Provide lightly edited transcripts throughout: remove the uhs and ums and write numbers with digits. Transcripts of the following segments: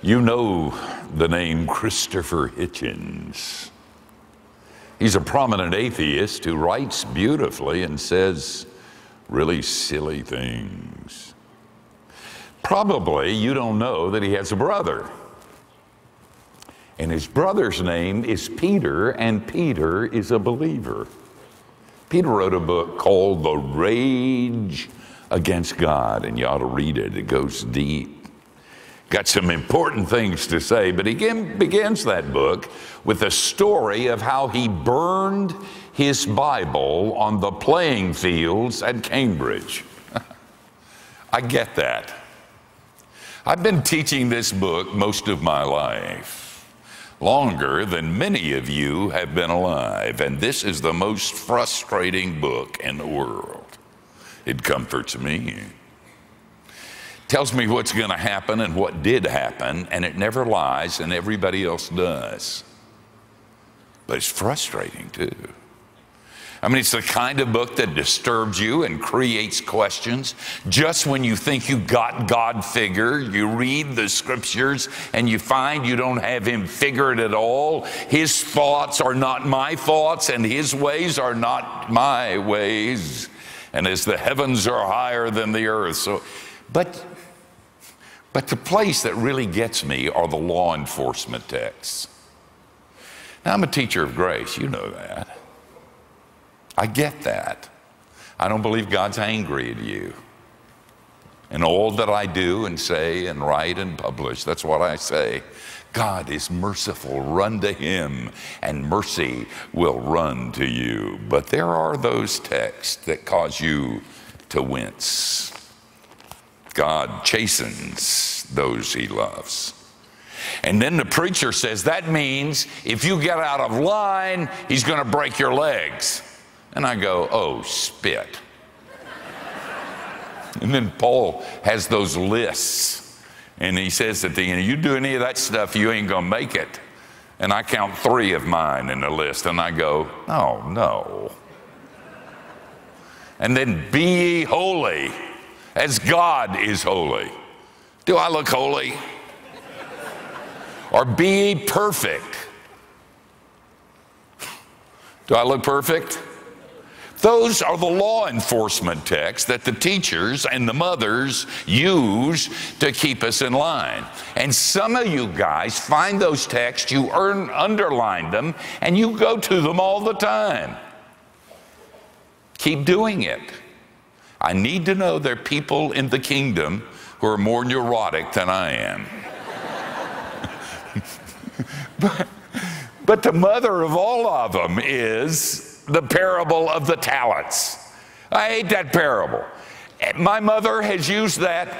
You know the name Christopher Hitchens. He's a prominent atheist who writes beautifully and says really silly things. Probably you don't know that he has a brother. And his brother's name is Peter, and Peter is a believer. Peter wrote a book called The Rage Against God, and you ought to read it. It goes deep. Got some important things to say, but he begins that book with a story of how he burned his Bible on the playing fields at Cambridge. I get that. I've been teaching this book most of my life, longer than many of you have been alive, and this is the most frustrating book in the world. It comforts me. Tells me what's going to happen and what did happen, and it never lies, and everybody else does. But it's frustrating too. I mean, it's the kind of book that disturbs you and creates questions. Just when you think you got God figured, you read the scriptures and you find you don't have him figured at all. His thoughts are not my thoughts, and his ways are not my ways. And as the heavens are higher than the earth. But the place that really gets me are the law enforcement texts. Now, I'm a teacher of grace, you know that. I get that. I don't believe God's angry at you. And all that I do and say and write and publish, that's what I say. God is merciful, run to him, and mercy will run to you. But there are those texts that cause you to wince. God chastens those he loves. And then the preacher says, that means if you get out of line, he's going to break your legs. And I go, oh, spit. And then Paul has those lists. And he says at the end, you do any of that stuff, you ain't going to make it. And I count 3 of mine in the list. And I go, oh, no. And then be ye holy as God is holy. Do I look holy? Or be ye perfect. Do I look perfect? Those are the law enforcement texts that the teachers and the mothers use to keep us in line. And some of you guys find those texts, you underline them, and you go to them all the time. Keep doing it. I need to know there are people in the kingdom who are more neurotic than I am. But the mother of all of them is the parable of the talents. I hate that parable. My mother has used that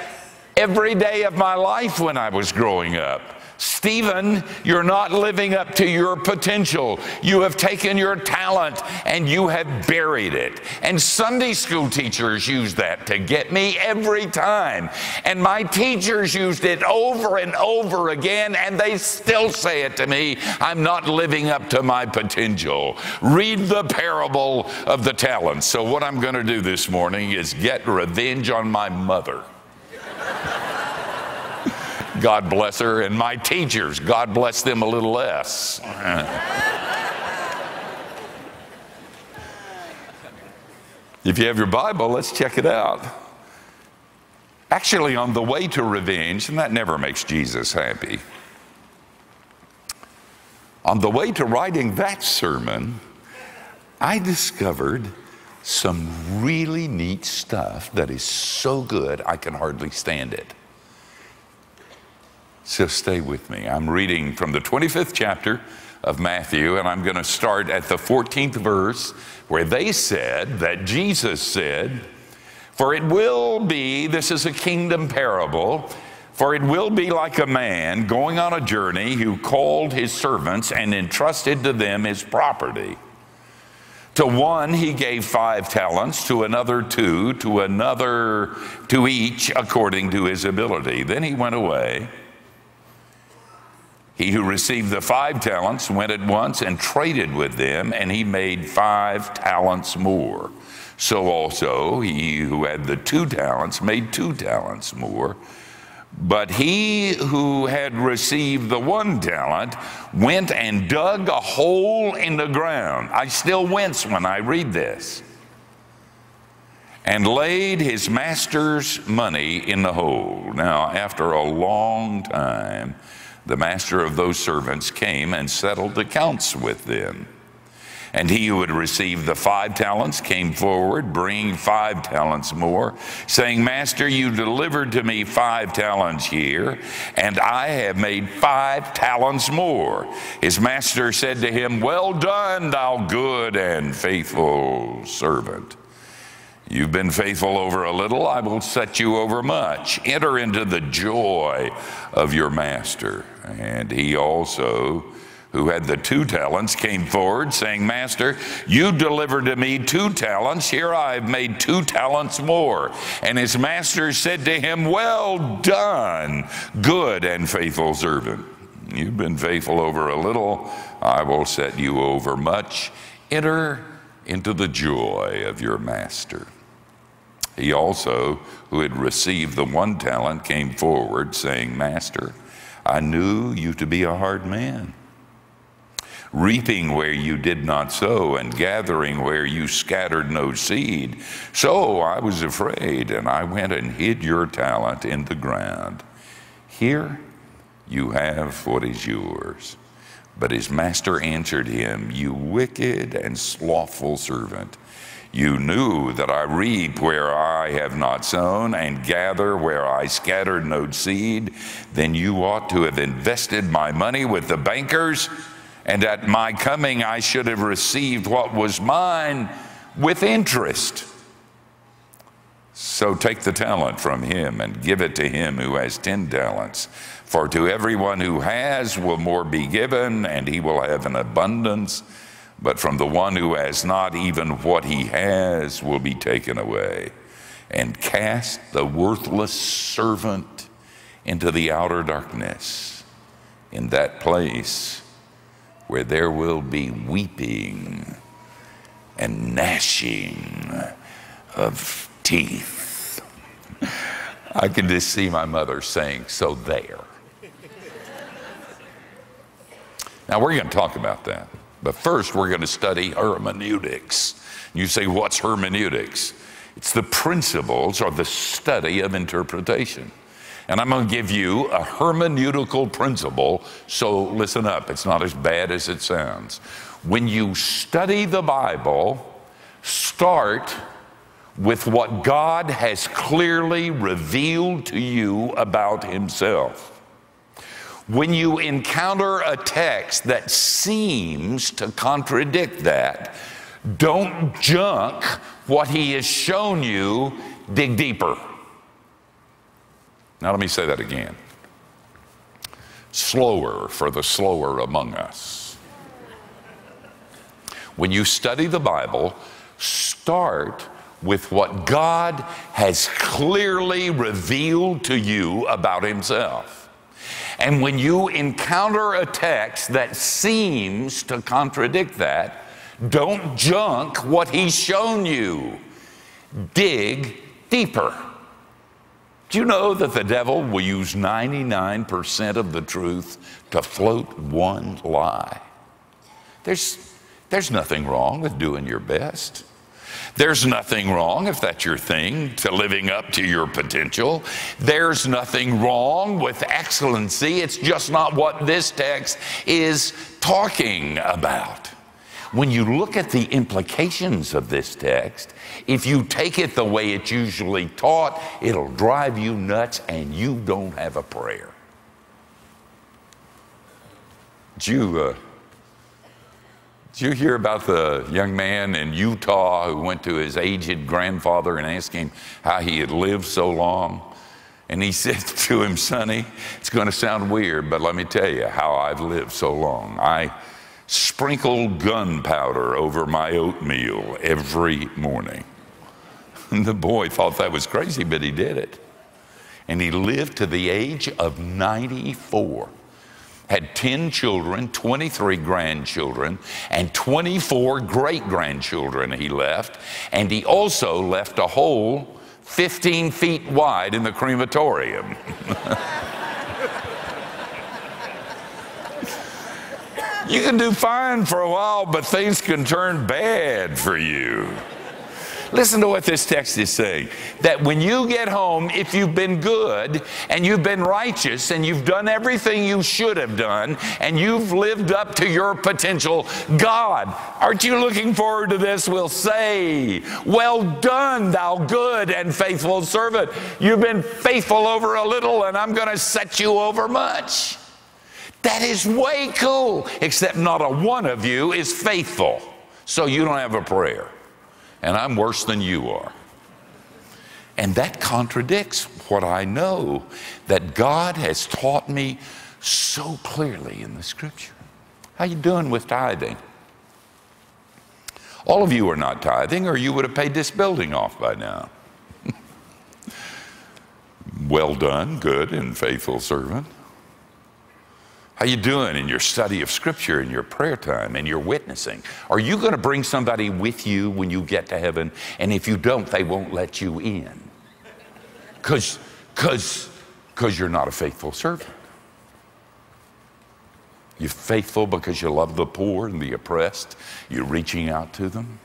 every day of my life when I was growing up. Stephen, you're not living up to your potential. You have taken your talent and you have buried it. And Sunday school teachers use that to get me every time. And my teachers used it over and over again, and they still say it to me. I'm not living up to my potential. Read the parable of the talents. So what I'm going to do this morning is get revenge on my mother. God bless her, and my teachers, God bless them a little less. If you have your Bible, let's check it out. Actually, on the way to revenge, and that never makes Jesus happy. On the way to writing that sermon, I discovered some really neat stuff that is so good I can hardly stand it. So stay with me. I'm reading from the 25th chapter of Matthew, and I'm going to start at the 14th verse, where they said that Jesus said, for it will be, this is a kingdom parable, for it will be like a man going on a journey who called his servants and entrusted to them his property. To one he gave 5 talents, to another 2, to another, to each according to his ability. Then he went away. He who received the 5 talents went at once and traded with them, and he made 5 talents more. So also he who had the 2 talents made 2 talents more. But he who had received the 1 talent went and dug a hole in the ground. I still wince when I read this. And laid his master's money in the hole. Now, after a long time, the master of those servants came and settled accounts with them. And he who had received the 5 talents came forward, bringing 5 talents more, saying, Master, you delivered to me 5 talents here, and I have made 5 talents more. His master said to him, Well done, thou good and faithful servant. You've been faithful over a little, I will set you over much. Enter into the joy of your master. And he also, who had the 2 talents, came forward, saying, Master, you delivered to me 2 talents. Here I have made 2 talents more. And his master said to him, Well done, good and faithful servant. You've been faithful over a little, I will set you over much. Enter into the joy of your master. He also, who had received the 1 talent, came forward, saying, Master, I knew you to be a hard man, reaping where you did not sow, and gathering where you scattered no seed. So I was afraid, and I went and hid your talent in the ground. Here you have what is yours. But his master answered him, You wicked and slothful servant. You knew that I reap where I have not sown and gather where I scattered no seed. Then you ought to have invested my money with the bankers, and at my coming I should have received what was mine with interest. So take the talent from him and give it to him who has 10 talents. For to everyone who has will more be given, and he will have an abundance. But from the one who has not, even what he has will be taken away. And cast the worthless servant into the outer darkness, in that place where there will be weeping and gnashing of teeth. I can just see my mother saying, So there. Now we're going to talk about that. But first, we're going to study hermeneutics. You say, what's hermeneutics? It's the principles or the study of interpretation. And I'm going to give you a hermeneutical principle, so listen up. It's not as bad as it sounds. When you study the Bible, start with what God has clearly revealed to you about himself. When you encounter a text that seems to contradict that, don't junk what he has shown you, dig deeper. Now let me say that again. Slower for the slower among us. When you study the Bible, start with what God has clearly revealed to you about himself. And when you encounter a text that seems to contradict that, don't junk what he's shown you. Dig deeper. Do you know that the devil will use 99% of the truth to float one lie? There's nothing wrong with doing your best. There's nothing wrong, if that's your thing, to living up to your potential. There's nothing wrong with excellency. It's just not what this text is talking about. When you look at the implications of this text, if you take it the way it's usually taught, it'll drive you nuts and you don't have a prayer. Did you hear about the young man in Utah who went to his aged grandfather and asked him how he had lived so long? And he said to him, Sonny, it's going to sound weird, but let me tell you how I've lived so long. I sprinkled gunpowder over my oatmeal every morning. And the boy thought that was crazy, but he did it. And he lived to the age of 94. Had 10 children, 23 grandchildren, and 24 great-grandchildren he left. And he also left a hole 15 feet wide in the crematorium. You can do fine for a while, but things can turn bad for you. Listen to what this text is saying. That when you get home, if you've been good and you've been righteous and you've done everything you should have done and you've lived up to your potential, God, aren't you looking forward to this? Will say, well done, thou good and faithful servant. You've been faithful over a little and I'm going to set you over much. That is way cool, except not a one of you is faithful. So you don't have a prayer. And I'm worse than you are. And that contradicts what I know that God has taught me so clearly in the Scripture. How you doing with tithing? All of you are not tithing, or you would have paid this building off by now. Well done, good and faithful servant. How you doing in your study of Scripture, in your prayer time, and your witnessing? Are you going to bring somebody with you when you get to heaven? And if you don't, they won't let you in. Because you're not a faithful servant. You're faithful because you love the poor and the oppressed. You're reaching out to them.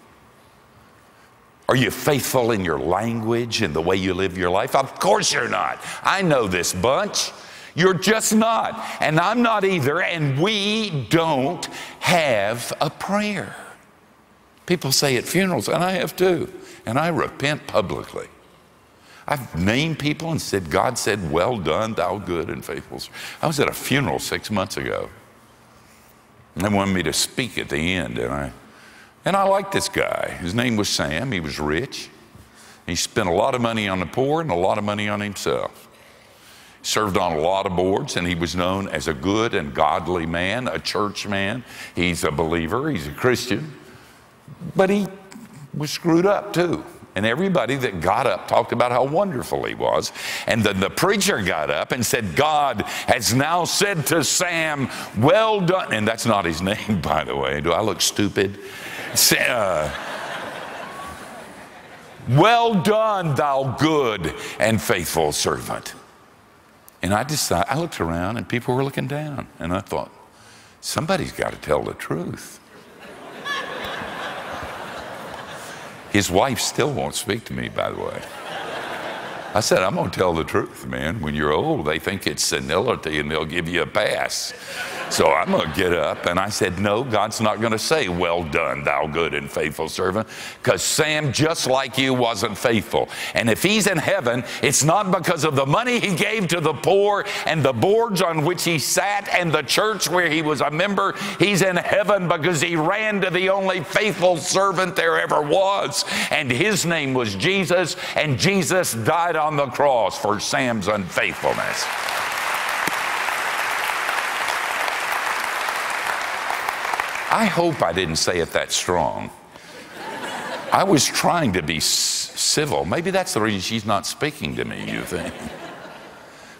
Are you faithful in your language and the way you live your life? Of course you're not. I know this bunch. You're just not, and I'm not either, and we don't have a prayer. People say at funerals, and I have too, and I repent publicly. I've named people and said, God said, well done, thou good and faithful servant. I was at a funeral 6 months ago, and they wanted me to speak at the end, and I liked this guy. His name was Sam. He was rich. He spent a lot of money on the poor and a lot of money on himself. Served on a lot of boards, and he was known as a good and godly man, a church man. He's a believer, he's a Christian, but he was screwed up too. And everybody that got up talked about how wonderful he was. And then the preacher got up and said, God has now said to Sam, well done. And that's not his name, by the way. Do I look stupid? Well done, thou good and faithful servant. And I looked around and people were looking down, and I thought, somebody's got to tell the truth. His wife still won't speak to me, by the way. I said, I'm going to tell the truth, man. When you're old, they think it's senility and they'll give you a pass. So I'm going to get up. And I said, no, God's not going to say, well done, thou good and faithful servant, because Sam, just like you, wasn't faithful. And if he's in heaven, it's not because of the money he gave to the poor and the boards on which he sat and the church where he was a member. He's in heaven because he ran to the only faithful servant there ever was. And his name was Jesus. And Jesus died on the cross for Sam's unfaithfulness. I hope I didn't say it that strong. I was trying to be civil. Maybe that's the reason she's not speaking to me, you think.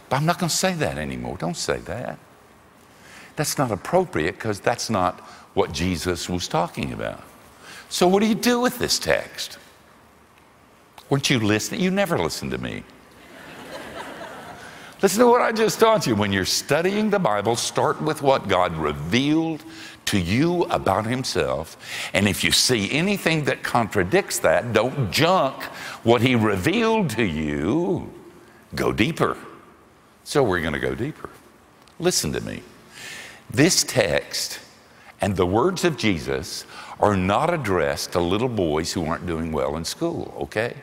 But I'm not going to say that anymore. Don't say that. That's not appropriate because that's not what Jesus was talking about. So what do you do with this text? Weren't you listening? You never listen to me. Listen to what I just taught you. When you're studying the Bible, start with what God revealed to you about himself. And if you see anything that contradicts that, don't junk what he revealed to you. Go deeper. So we're going to go deeper. Listen to me. This text and the words of Jesus are not addressed to little boys who aren't doing well in school, okay?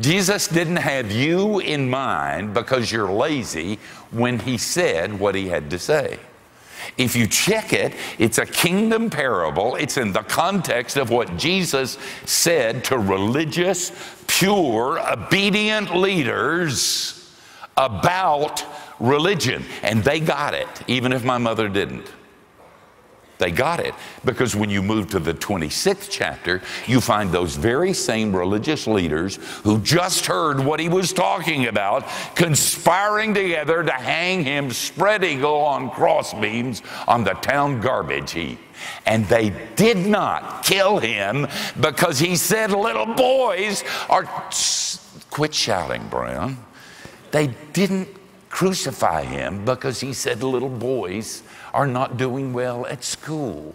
Jesus didn't have you in mind because you're lazy when he said what he had to say. If you check it, it's a kingdom parable. It's in the context of what Jesus said to religious, pure, obedient leaders about religion. And they got it, even if my mother didn't. they got it. Because when you move to the 26th chapter, you find those very same religious leaders who just heard what he was talking about, conspiring together to hang him spread eagle on crossbeams on the town garbage heap. And they did not kill him because he said little boys are... Quit shouting, Brown. They didn't crucify him because he said little boys are not doing well at school.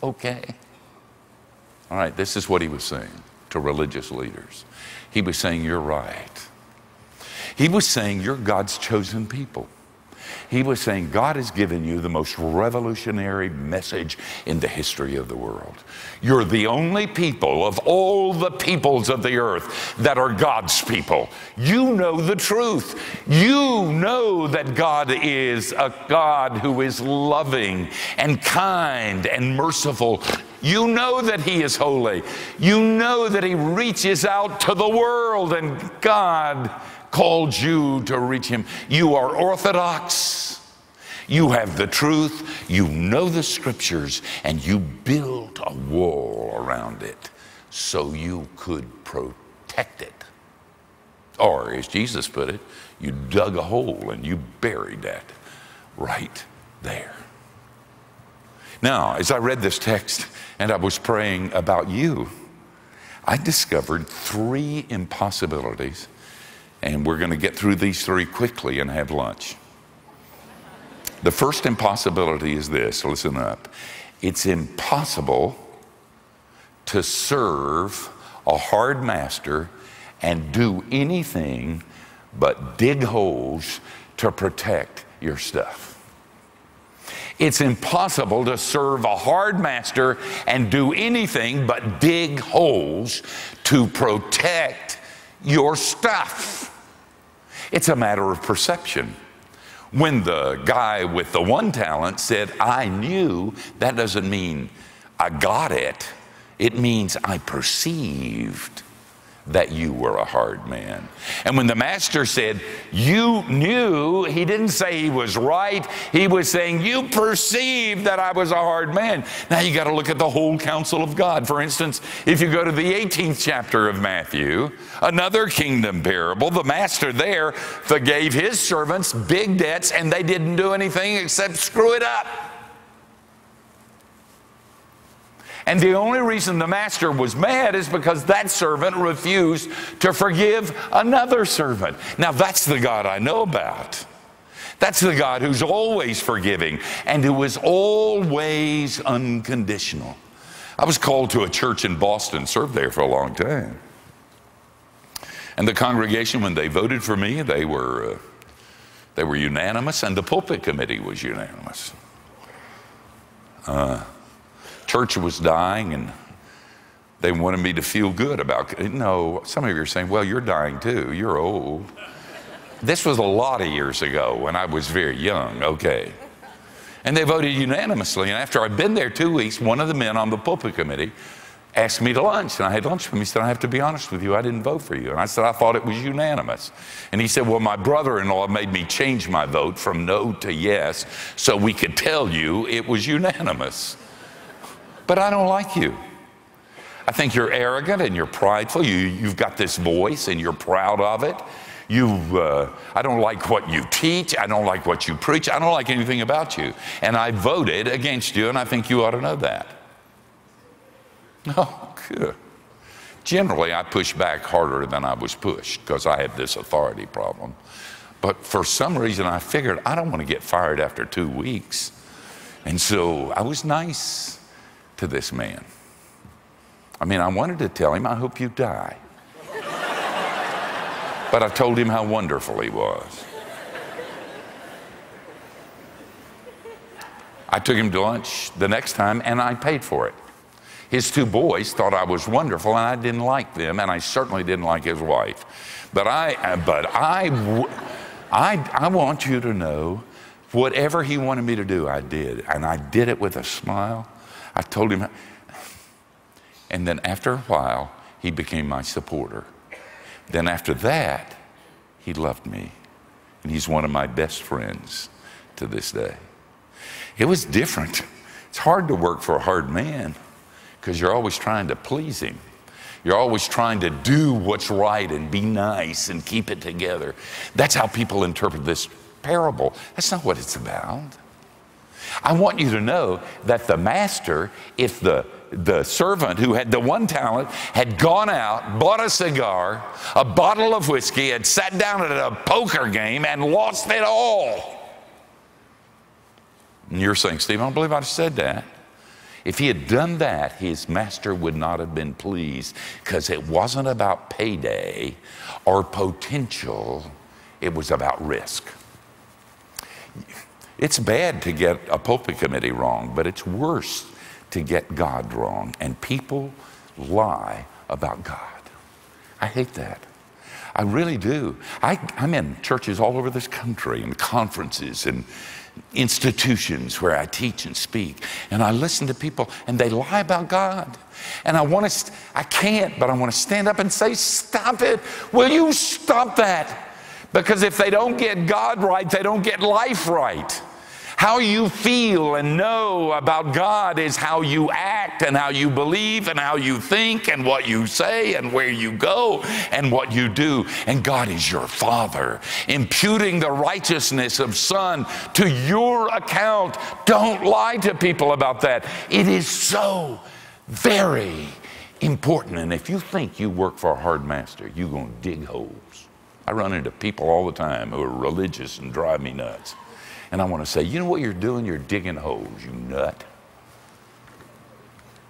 Okay. All right, this is what he was saying to religious leaders. He was saying, you're right. He was saying, you're God's chosen people. He was saying, God has given you the most revolutionary message in the history of the world. You're the only people of all the peoples of the earth that are God's people. You know the truth. You know that God is a God who is loving and kind and merciful. You know that He is holy. You know that He reaches out to the world, and God called you to reach Him. You are orthodox. You have the truth. You know the scriptures, and you built a wall around it so you could protect it. Or, as Jesus put it, you dug a hole and you buried that right there. Now, as I read this text and I was praying about you, I discovered 3 impossibilities. And we're going to get through these 3 quickly and have lunch. The first impossibility is this. Listen up. It's impossible to serve a hard master and do anything but dig holes to protect your stuff. It's impossible to serve a hard master and do anything but dig holes to protect your stuff. It's a matter of perception. When the guy with the 1 talent said, I knew, that doesn't mean I got it. It means I perceived that you were a hard man. And when the master said, you knew, he didn't say he was right. He was saying, you perceived that I was a hard man. Now you got to look at the whole counsel of God. For instance, if you go to the 18th chapter of Matthew, another kingdom parable, the master there forgave his servants big debts, and they didn't do anything except screw it up. And the only reason the master was mad is because that servant refused to forgive another servant. Now that's the God I know about. That's the God who's always forgiving and who is always unconditional. I was called to a church in Boston, served there for a long time. And the congregation, when they voted for me, they were unanimous, and the pulpit committee was unanimous. Church was dying, and they wanted me to feel good about it. No, some of you are saying, well, you're dying too. You're old. This was a lot of years ago when I was very young, okay. And they voted unanimously, and after I'd been there 2 weeks, one of the men on the pulpit committee asked me to lunch, and I had lunch with him. He said, I have to be honest with you, I didn't vote for you. And I said, I thought it was unanimous. And he said, well, my brother-in-law made me change my vote from no to yes so we could tell you it was unanimous. But I don't like you. I think you're arrogant and you're prideful. You've got this voice and you're proud of it. I don't like what you teach. I don't like what you preach. I don't like anything about you. And I voted against you, and I think you ought to know that. Oh, good. Generally, I push back harder than I was pushed because I have this authority problem. But for some reason, I figured I don't want to get fired after 2 weeks. And so I was nice to this man. I mean, I wanted to tell him, I hope you die. But I told him how wonderful he was. I took him to lunch the next time, and I paid for it. His 2 boys thought I was wonderful, and I didn't like them, and I certainly didn't like his wife. But I want you to know, whatever he wanted me to do, I did. And I did it with a smile. I told him, and then after a while, he became my supporter. Then after that, he loved me. And he's one of my best friends to this day. It was different. It's hard to work for a hard man because you're always trying to please him. You're always trying to do what's right and be nice and keep it together. That's how people interpret this parable. That's not what it's about. I want you to know that the master, if the servant who had the 1 talent had gone out, bought a cigar, a bottle of whiskey, had sat down at a poker game and lost it all. And you're saying, Steve, I don't believe I said that. If he had done that, his master would not have been pleased, because it wasn't about payday or potential. It was about risk. It's bad to get a pulpit committee wrong, but it's worse to get God wrong. And people lie about God. I hate that. I really do. I'm in churches all over this country and conferences and institutions where I teach and speak, and I listen to people and they lie about God. And I can't, but I want to stand up and say, stop it. Will you stop that? Because if they don't get God right, they don't get life right. How you feel and know about God is how you act and how you believe and how you think and what you say and where you go and what you do. And God is your Father, imputing the righteousness of Son to your account. Don't lie to people about that. It is so very important. And if you think you work for a hard master, you're going to dig holes. I run into people all the time who are religious and drive me nuts. And I want to say, you know what you're doing? You're digging holes, you nut.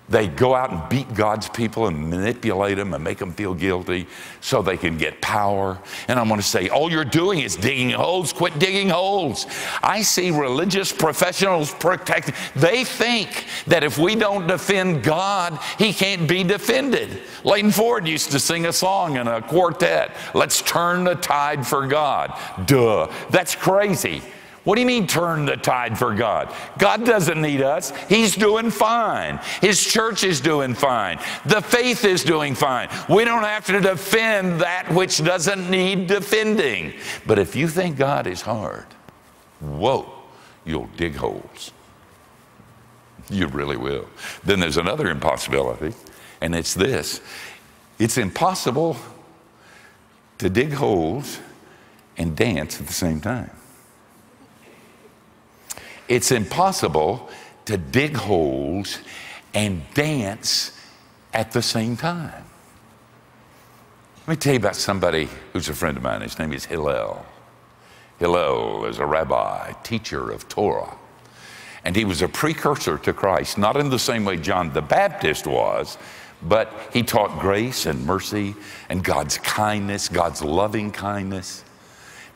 They go out and beat God's people and manipulate them and make them feel guilty so they can get power. And I want to say, all you're doing is digging holes. Quit digging holes. I see religious professionals protect. They think that if we don't defend God, he can't be defended. Leighton Ford used to sing a song in a quartet, let's turn the tide for God. Duh, that's crazy. What do you mean turn the tide for God? God doesn't need us. He's doing fine. His church is doing fine. The faith is doing fine. We don't have to defend that which doesn't need defending. But if you think God is hard, whoa, you'll dig holes. You really will. Then there's another impossibility, and it's this. It's impossible to dig holes and dance at the same time. It's impossible to dig holes and dance at the same time. Let me tell you about somebody who's a friend of mine. His name is Hillel. Hillel is a rabbi, teacher of Torah. And he was a precursor to Christ, not in the same way John the Baptist was, but he taught grace and mercy and God's kindness, God's loving kindness.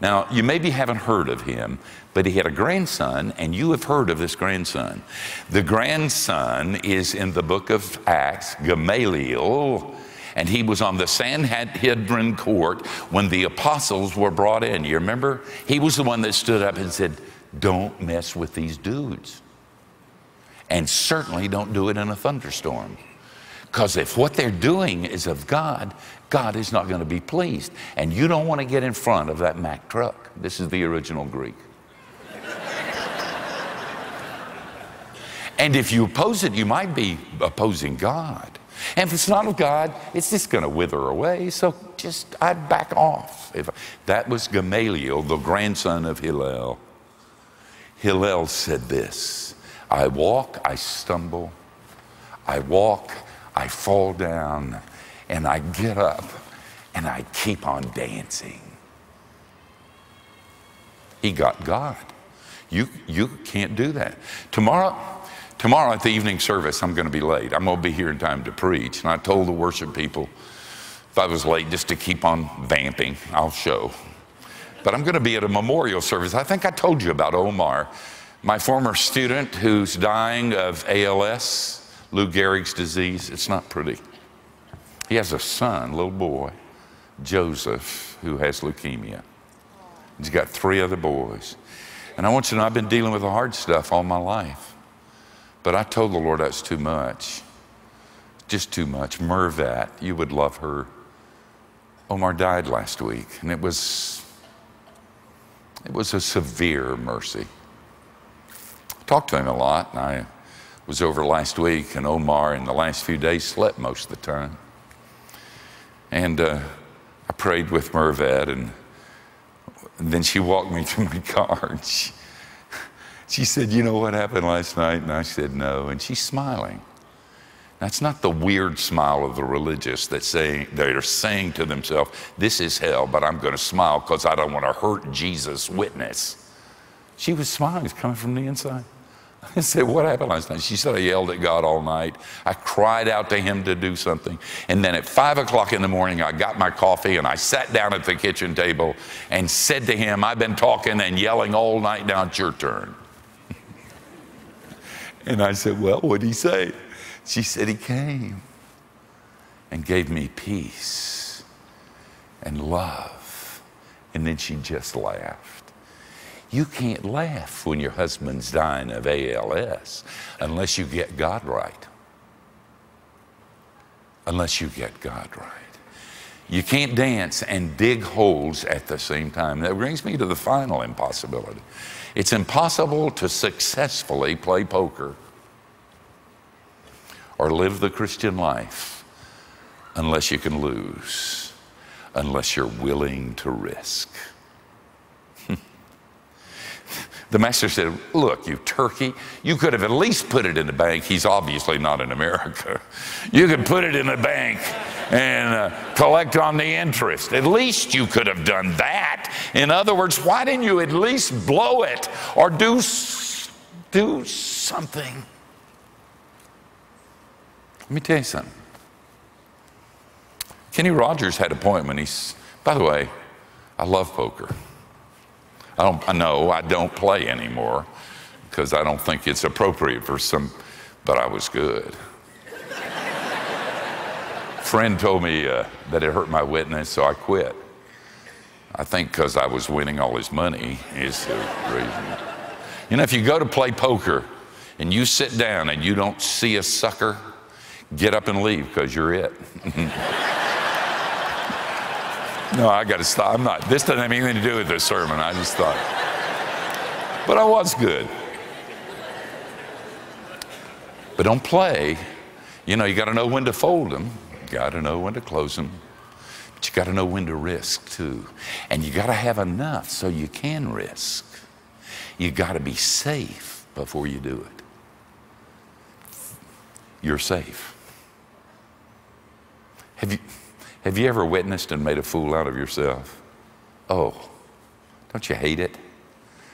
Now, you maybe haven't heard of him, but he had a grandson, and you have heard of this grandson. The grandson is in the book of Acts, Gamaliel, and he was on the Sanhedrin court when the apostles were brought in. You remember? He was the one that stood up and said, don't mess with these dudes. And certainly don't do it in a thunderstorm. Because if what they're doing is of God, God is not going to be pleased. And you don't want to get in front of that Mack truck. This is the original Greek. And if you oppose it, you might be opposing God. And if it's not of God, it's just going to wither away. So I'd back off. That was Gamaliel, the grandson of Hillel. Hillel said this, I walk, I stumble, I walk, I fall down, and I get up, and I keep on dancing. He got God. You can't do that. Tomorrow at the evening service, I'm going to be late. I'm going to be here in time to preach. And I told the worship people, if I was late, just to keep on vamping, I'll show. But I'm going to be at a memorial service. I think I told you about Omar, my former student who's dying of ALS, Lou Gehrig's disease. It's not pretty. He has a son, little boy, Joseph, who has leukemia. He's got 3 other boys. And I want you to know I've been dealing with the hard stuff all my life. But I told the Lord that's too much. Just too much. Mervat, you would love her. Omar died last week, and it was a severe mercy. I talked to him a lot, and I was over last week, and Omar in the last few days slept most of the time. And I prayed with Mervet, and then she walked me to my car, and she said, you know what happened last night? And I said, no. And she's smiling. That's not the weird smile of the religious they're saying to themselves, this is hell, but I'm going to smile because I don't want to hurt Jesus' witness. She was smiling. It's coming from the inside. I said, what happened last night? She said, I yelled at God all night. I cried out to him to do something. And then at 5 o'clock in the morning, I got my coffee and I sat down at the kitchen table and said to him, I've been talking and yelling all night, now it's your turn. And I said, well, what'd he say? She said, he came and gave me peace and love. And then she just laughed. You can't laugh when your husband's dying of ALS unless you get God right. Unless you get God right. You can't dance and dig holes at the same time. That brings me to the final impossibility. It's impossible to successfully play poker or live the Christian life unless you can lose, unless you're willing to risk. The master said, look, you turkey, you could have at least put it in the bank. He's obviously not in America. You could put it in the bank and collect on the interest. At least you could have done that. In other words, why didn't you at least blow it or do something? Let me tell you something. Kenny Rogers had a point when by the way, I love poker. I know I don't play anymore because I don't think it's appropriate for but I was good. Friend told me that it hurt my witness, so I quit. I think because I was winning all his money is the reason. You know, if you go to play poker and you sit down and you don't see a sucker, get up and leave because you're it. No, I got to stop. This doesn't have anything to do with this sermon. I just thought. But I was good. But don't play. You know, you got to know when to fold them. You got to know when to close them. But you got to know when to risk too. And you got to have enough so you can risk. You got to be safe before you do it. You're safe. Have you ever witnessed and made a fool out of yourself? Oh, don't you hate it?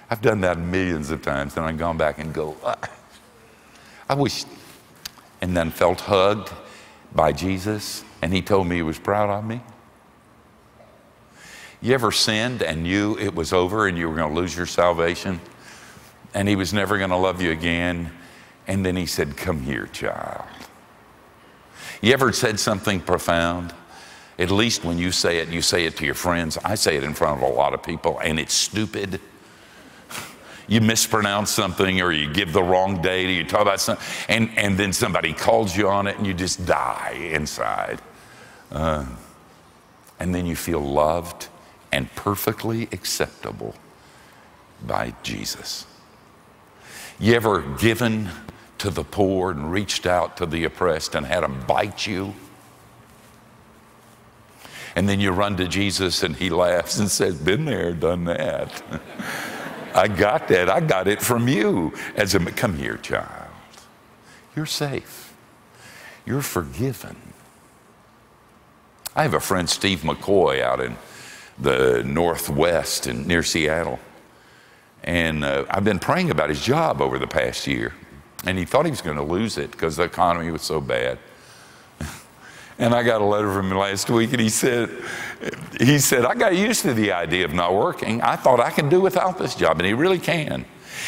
I've done that millions of times, and I've gone back and go, I wish, and then felt hugged by Jesus, and he told me he was proud of me. You ever sinned and knew it was over and you were going to lose your salvation, and he was never going to love you again, and then he said, come here, child. You ever said something profound? At least when you say it to your friends. I say it in front of a lot of people, and it's stupid. You mispronounce something, or you give the wrong date, or you talk about something, and then somebody calls you on it, and you just die inside. And then you feel loved and perfectly acceptable by Jesus. You ever given to the poor and reached out to the oppressed and had them bite you? And then you run to Jesus and he laughs and says, been there, done that. I got that. I got it from you. Come here, child. You're safe. You're forgiven. I have a friend, Steve McCoy, out in the Northwest and near Seattle. And I've been praying about his job over the past year. And he thought he was going to lose it because the economy was so bad. And I got a letter from him last week, and he said, I got used to the idea of not working. I thought I could do without this job, and he really can.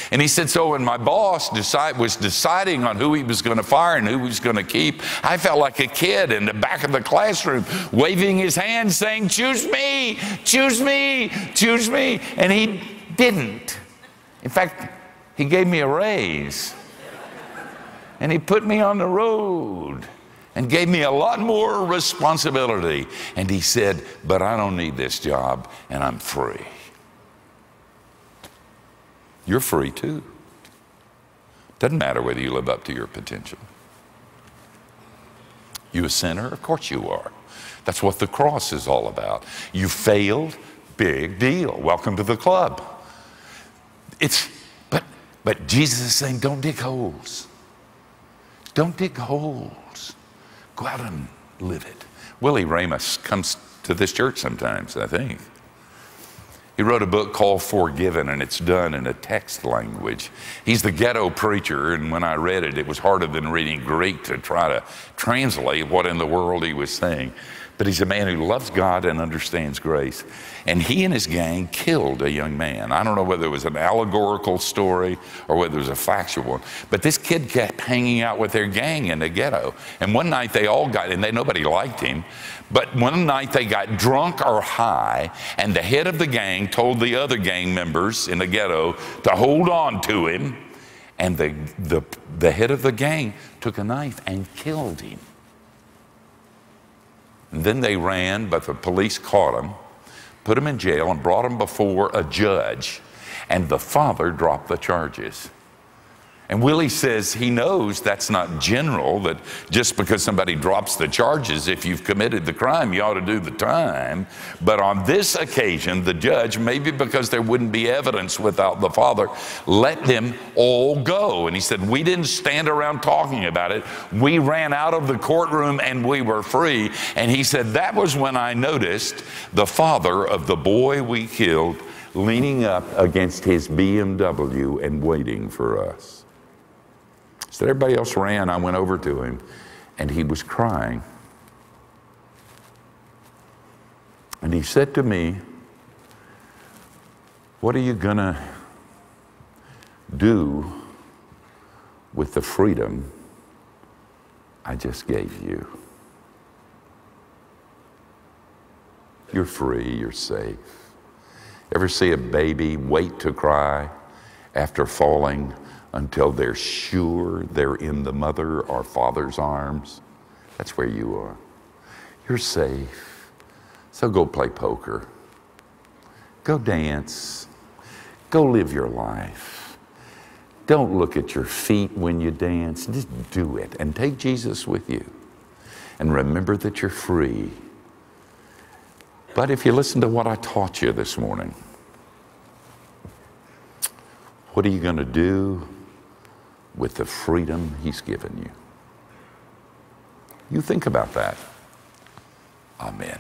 And he said, so when my boss was deciding on who he was going to fire and who he was going to keep, I felt like a kid in the back of the classroom waving his hand saying, choose me, choose me, choose me. And he didn't. In fact, he gave me a raise. And he put me on the road and gave me a lot more responsibility. And he said, but I don't need this job, and I'm free. You're free too. Doesn't matter whether you live up to your potential. You a sinner? Of course you are. That's what the cross is all about. You failed, big deal. Welcome to the club. But Jesus is saying, don't dig holes. Don't dig holes. Go out and live it. Willie Ramus comes to this church sometimes, I think. He wrote a book called Forgiven, and it's done in a text language. He's the ghetto preacher, and when I read it, it was harder than reading Greek to try to translate what in the world he was saying. But he's a man who loves God and understands grace. And he and his gang killed a young man. I don't know whether it was an allegorical story or whether it was a factual one. But this kid kept hanging out with their gang in the ghetto. And one night they all got, and nobody liked him, but one night they got drunk or high, and the head of the gang told the other gang members in the ghetto to hold on to him. And the head of the gang took a knife and killed him. And then they ran, but the police caught him, put him in jail, and brought him before a judge. And the father dropped the charges. And Willie says he knows that's not general, that just because somebody drops the charges, if you've committed the crime, you ought to do the time. But on this occasion, the judge, maybe because there wouldn't be evidence without the father, let them all go. And he said, we didn't stand around talking about it. We ran out of the courtroom and we were free. And he said, that was when I noticed the father of the boy we killed leaning up against his BMW and waiting for us. So everybody else ran. I went over to him, and he was crying. And he said to me, what are you gonna do with the freedom I just gave you? You're free, you're safe. Ever see a baby wait to cry after falling until they're sure they're in the mother or father's arms? That's where you are. You're safe. So go play poker. Go dance. Go live your life. Don't look at your feet when you dance. Just do it and take Jesus with you. And remember that you're free. But if you listen to what I taught you this morning, what are you going to do with the freedom he's given you? You think about that. Amen.